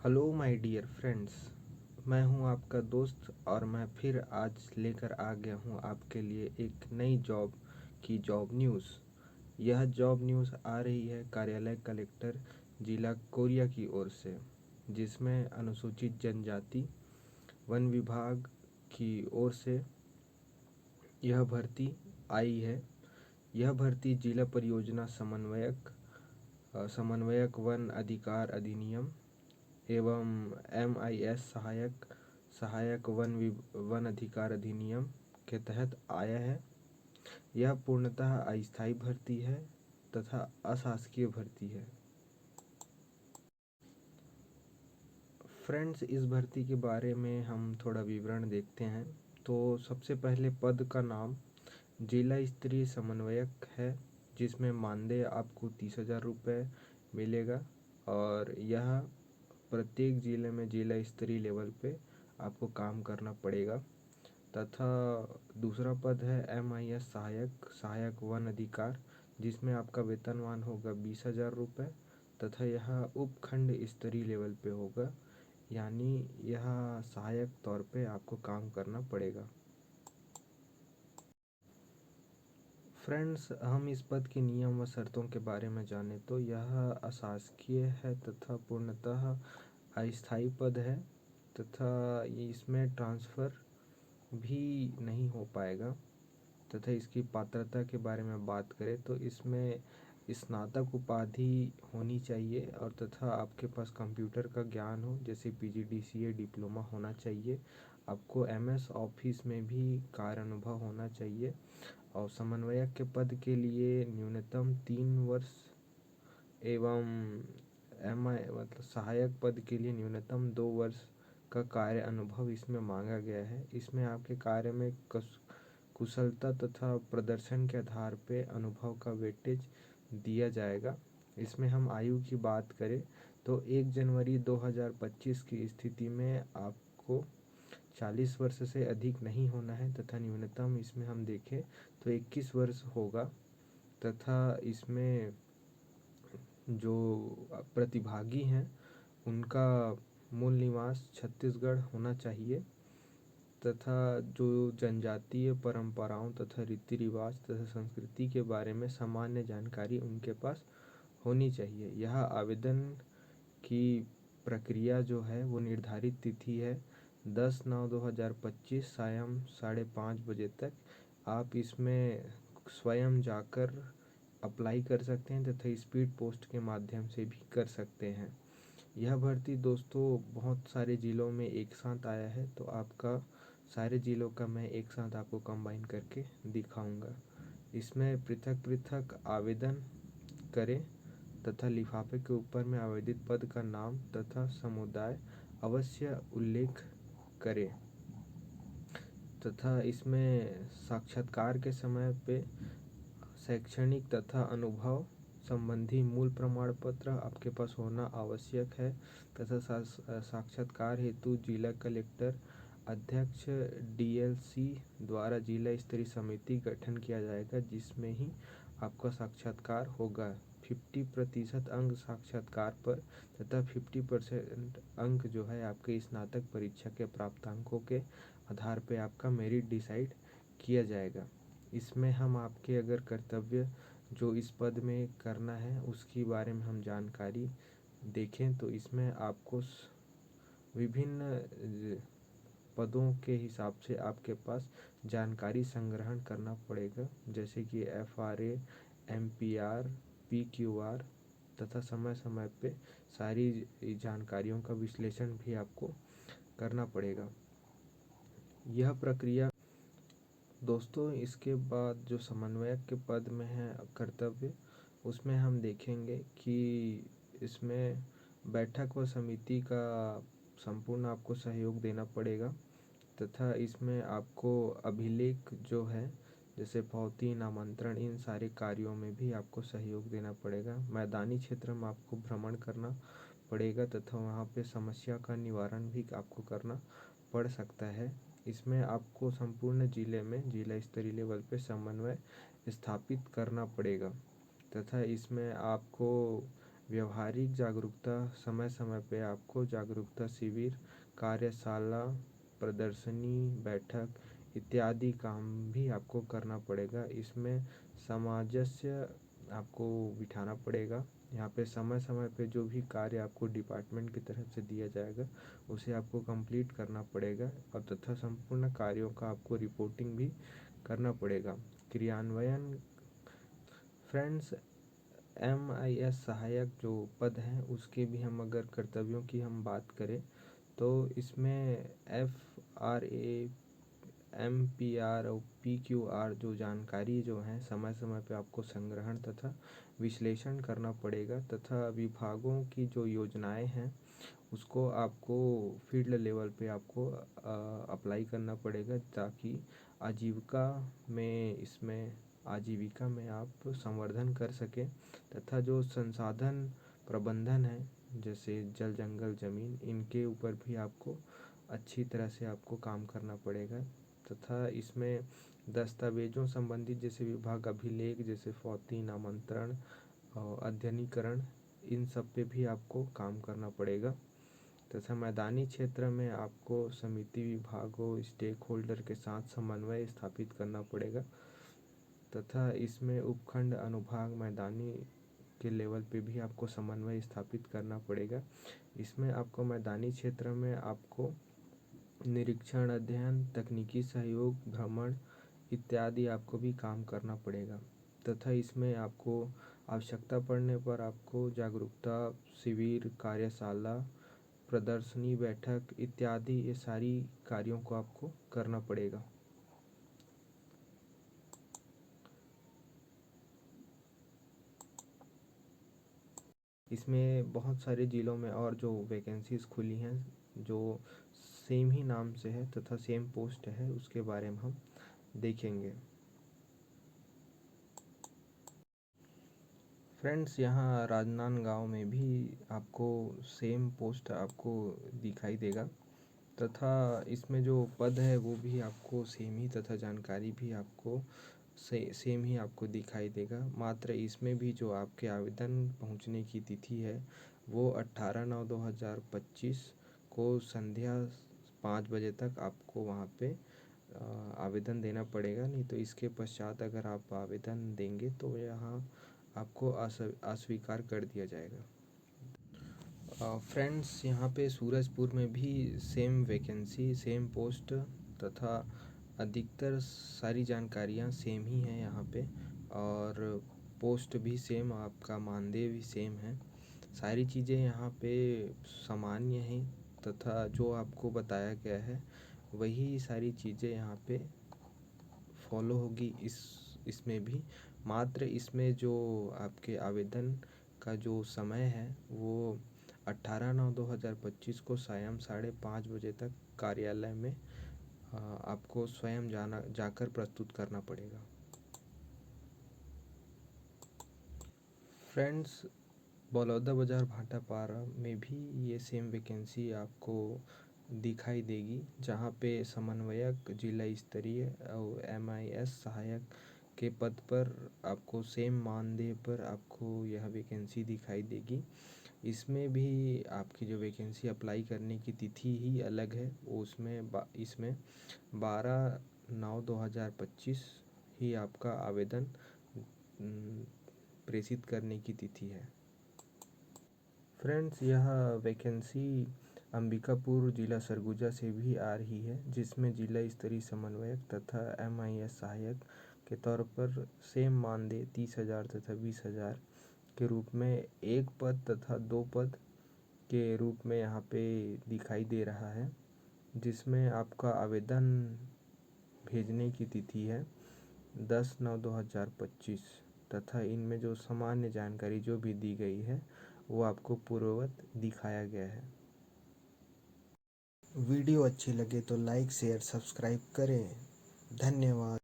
Hello my dear friends. मैं हूं आपका दोस्त और मैं फिर आज लेकर आ गया हूं आपके लिए एक नई जॉब न्यूज़। यह जॉब न्यूज़ आ रही है कार्यालय कलेक्टर जिला कोरिया की ओर से, जिसमें अनुसूचित जनजाति वन विभाग की ओर से यह भर्ती आई है। यह भर्ती जिला परियोजना समन्वयक वन अधिकार अधिनियम एवं MIS सहायक सहायक वन अधिकार अधिनियम के तहत आया है। यह पूर्णतः अस्थायी भर्ती है तथा अशासकीय भर्ती है। फ्रेंड्स, इस भर्ती के बारे में हम थोड़ा विवरण देखते हैं। तो सबसे पहले पद का नाम जिला स्तरीय समन्वयक है, जिसमें मानदेय आपको 30,000 रुपये मिलेगा और यह प्रत्येक ज़िले में जिला स्तरीय लेवल पे आपको काम करना पड़ेगा। तथा दूसरा पद है MIS सहायक वन अधिकार, जिसमें आपका वेतनमान होगा 20,000 रुपये तथा यह उपखंड स्तरीय लेवल पे होगा, यानी यह सहायक तौर पे आपको काम करना पड़ेगा। फ्रेंड्स, हम इस पद के नियम व शर्तों के बारे में जाने तो यह अशासकीय है तथा पूर्णतः अस्थायी पद है तथा इसमें ट्रांसफ़र भी नहीं हो पाएगा। तथा इसकी पात्रता के बारे में बात करें तो इसमें स्नातक उपाधि होनी चाहिए और तथा आपके पास कंप्यूटर का ज्ञान हो, जैसे PGDCA डिप्लोमा होना चाहिए। आपको MS ऑफिस में भी कार्य अनुभव होना चाहिए और समन्वयक के पद के लिए न्यूनतम 3 वर्ष एवं मतलब सहायक पद के लिए न्यूनतम 2 वर्ष का कार्य अनुभव इसमें मांगा गया है। इसमें आपके कार्य में कुशलता तथा प्रदर्शन के आधार पे अनुभव का वेटेज दिया जाएगा। इसमें हम आयु की बात करें तो 1 जनवरी 2025 की स्थिति में आपको 40 वर्ष से अधिक नहीं होना है तथा न्यूनतम इसमें हम देखें तो 21 वर्ष होगा। तथा इसमें जो प्रतिभागी हैं उनका मूल निवास छत्तीसगढ़ होना चाहिए तथा जो जनजातीय परंपराओं तथा रीति रिवाज तथा संस्कृति के बारे में सामान्य जानकारी उनके पास होनी चाहिए। यह आवेदन की प्रक्रिया जो है वो निर्धारित तिथि है 10/9/2025 सायं 5:30 बजे तक। आप इसमें स्वयं जाकर अप्लाई कर सकते हैं तथा स्पीड पोस्ट के माध्यम से भी कर सकते हैं। यह भर्ती दोस्तों बहुत सारे ज़िलों में एक साथ आया है, तो आपका सारे ज़िलों का मैं एक साथ आपको कंबाइन करके दिखाऊंगा। इसमें पृथक पृथक आवेदन करें तथा लिफाफे के ऊपर में आवेदित पद का नाम तथा समुदाय अवश्य उल्लेख करें। तथा इसमें साक्षात्कार के समय पे शैक्षणिक तथा अनुभव संबंधी मूल प्रमाण पत्र आपके पास होना आवश्यक है। तथा साक्षात्कार हेतु जिला कलेक्टर अध्यक्ष DLC द्वारा जिला स्तरीय समिति गठन किया जाएगा, जिसमें ही आपका साक्षात्कार होगा। 50% अंक साक्षात्कार पर तथा 50% अंक जो है आपके स्नातक परीक्षा के प्राप्तांकों के आधार पे आपका मेरिट डिसाइड किया जाएगा। इसमें हम आपके अगर कर्तव्य जो इस पद में करना है उसके बारे में हम जानकारी देखें तो इसमें आपको विभिन्न पदों के हिसाब से आपके पास जानकारी संग्रहण करना पड़ेगा, जैसे कि FRA, MPR, PQR तथा समय समय पे सारी जानकारियों का विश्लेषण भी आपको करना पड़ेगा। यह प्रक्रिया दोस्तों, इसके बाद जो समन्वयक के पद में है कर्तव्य, उसमें हम देखेंगे कि इसमें बैठक व समिति का संपूर्ण आपको सहयोग देना पड़ेगा तथा इसमें आपको अभिलेख जो है जैसे भौतिक नामांतरण, इन सारे कार्यों में भी आपको सहयोग देना पड़ेगा। मैदानी क्षेत्र में आपको भ्रमण करना पड़ेगा तथा वहाँ पे समस्या का निवारण भी आपको करना पड़ सकता है। इसमें आपको संपूर्ण जिले में जिला स्तरीय लेवल पे समन्वय स्थापित करना पड़ेगा तथा इसमें आपको व्यवहारिक जागरूकता, समय समय पे आपको जागरूकता शिविर, कार्यशाला, प्रदर्शनी, बैठक इत्यादि काम भी आपको करना पड़ेगा। इसमें सामंजस्य आपको बिठाना पड़ेगा। यहाँ पे समय समय पे जो भी कार्य आपको डिपार्टमेंट की तरफ से दिया जाएगा उसे आपको कंप्लीट करना पड़ेगा और तथा संपूर्ण कार्यों का आपको रिपोर्टिंग भी करना पड़ेगा। क्रियान्वयन फ्रेंड्स, MIS सहायक जो पद हैं उसके भी हम अगर कर्तव्यों की हम बात करें तो इसमें FRA, MPR और PQR जो जानकारी जो है समय समय पे आपको संग्रहण तथा विश्लेषण करना पड़ेगा तथा विभागों की जो योजनाएं हैं उसको आपको फील्ड लेवल पे आपको अप्लाई करना पड़ेगा ताकि आजीविका में आप संवर्धन कर सकें तथा जो संसाधन प्रबंधन है जैसे जल, जंगल, ज़मीन, इनके ऊपर भी आपको अच्छी तरह से आपको काम करना पड़ेगा तथा इसमें दस्तावेजों संबंधित जैसे विभाग अभिलेख जैसे फौती, नामांतरण और अध्ययनीकरण, इन सब पे भी आपको काम करना पड़ेगा तथा मैदानी क्षेत्र में आपको समिति, विभागों, स्टेक होल्डर के साथ समन्वय स्थापित करना पड़ेगा तथा इसमें उपखंड, अनुभाग, मैदानी के लेवल पे भी आपको समन्वय स्थापित करना पड़ेगा। इसमें आपको मैदानी क्षेत्र में आपको निरीक्षण, अध्ययन, तकनीकी सहयोग, भ्रमण इत्यादि आपको भी काम करना पड़ेगा तथा इसमें आपको आवश्यकता पड़ने पर आपको जागरूकता शिविर, कार्यशाला, प्रदर्शनी, बैठक इत्यादि ये सारी कार्यों को आपको करना पड़ेगा। इसमें बहुत सारे ज़िलों में और जो वैकेंसीज़ खुली हैं जो सेम ही नाम से है तथा सेम पोस्ट है उसके बारे में हम देखेंगे। फ्रेंड्स, यहाँ राजनांदगांव में भी आपको सेम पोस्ट आपको दिखाई देगा तथा इसमें जो पद है वो भी आपको सेम ही तथा जानकारी भी आपको सेम ही आपको दिखाई देगा। मात्र इसमें भी जो आपके आवेदन पहुंचने की तिथि है वो 18/9/2025 को संध्या 5 बजे तक आपको वहाँ पे आवेदन देना पड़ेगा। नहीं तो इसके पश्चात अगर आप आवेदन देंगे तो यहाँ आपको अस्वीकार कर दिया जाएगा। फ्रेंड्स, यहाँ पे सूरजपुर में भी सेम वैकेंसी, सेम पोस्ट तथा अधिकतर सारी जानकारियाँ सेम ही हैं यहाँ पे और पोस्ट भी सेम, आपका मानदेय भी सेम है। सारी चीज़ें यहाँ पे सामान्य हैं तथा जो आपको बताया गया है वही सारी चीज़ें यहाँ पे फॉलो होगी इसमें भी। मात्र इसमें जो आपके आवेदन का जो समय है वो 18/9/2025 को सायं 5:30 बजे तक कार्यालय में आपको स्वयं जाकर प्रस्तुत करना पड़ेगा। फ्रेंड्स, बलौदाबाजार भाटापारा में भी ये सेम वैकेंसी आपको दिखाई देगी जहाँ पे समन्वयक जिला स्तरीय और MIS सहायक के पद पर आपको सेम मानदेय पर आपको यह वैकेंसी दिखाई देगी। इसमें भी आपकी जो वैकेंसी अप्लाई करने की तिथि ही अलग है, इसमें 12/9/2025 ही आपका आवेदन प्रेषित करने की तिथि है। फ्रेंड्स, यह वैकेंसी अंबिकापुर जिला सरगुजा से भी आ रही है जिसमें जिला स्तरीय समन्वयक तथा MIS सहायक के तौर पर सेम मानदेय 30,000 तथा 20,000 के रूप में एक पद तथा 2 पद के रूप में यहाँ पे दिखाई दे रहा है जिसमें आपका आवेदन भेजने की तिथि है 10/9/2025 तथा इनमें जो सामान्य जानकारी जो भी दी गई है वो आपको पूर्ववत दिखाया गया है। वीडियो अच्छी लगे तो लाइक, शेयर, सब्सक्राइब करें। धन्यवाद।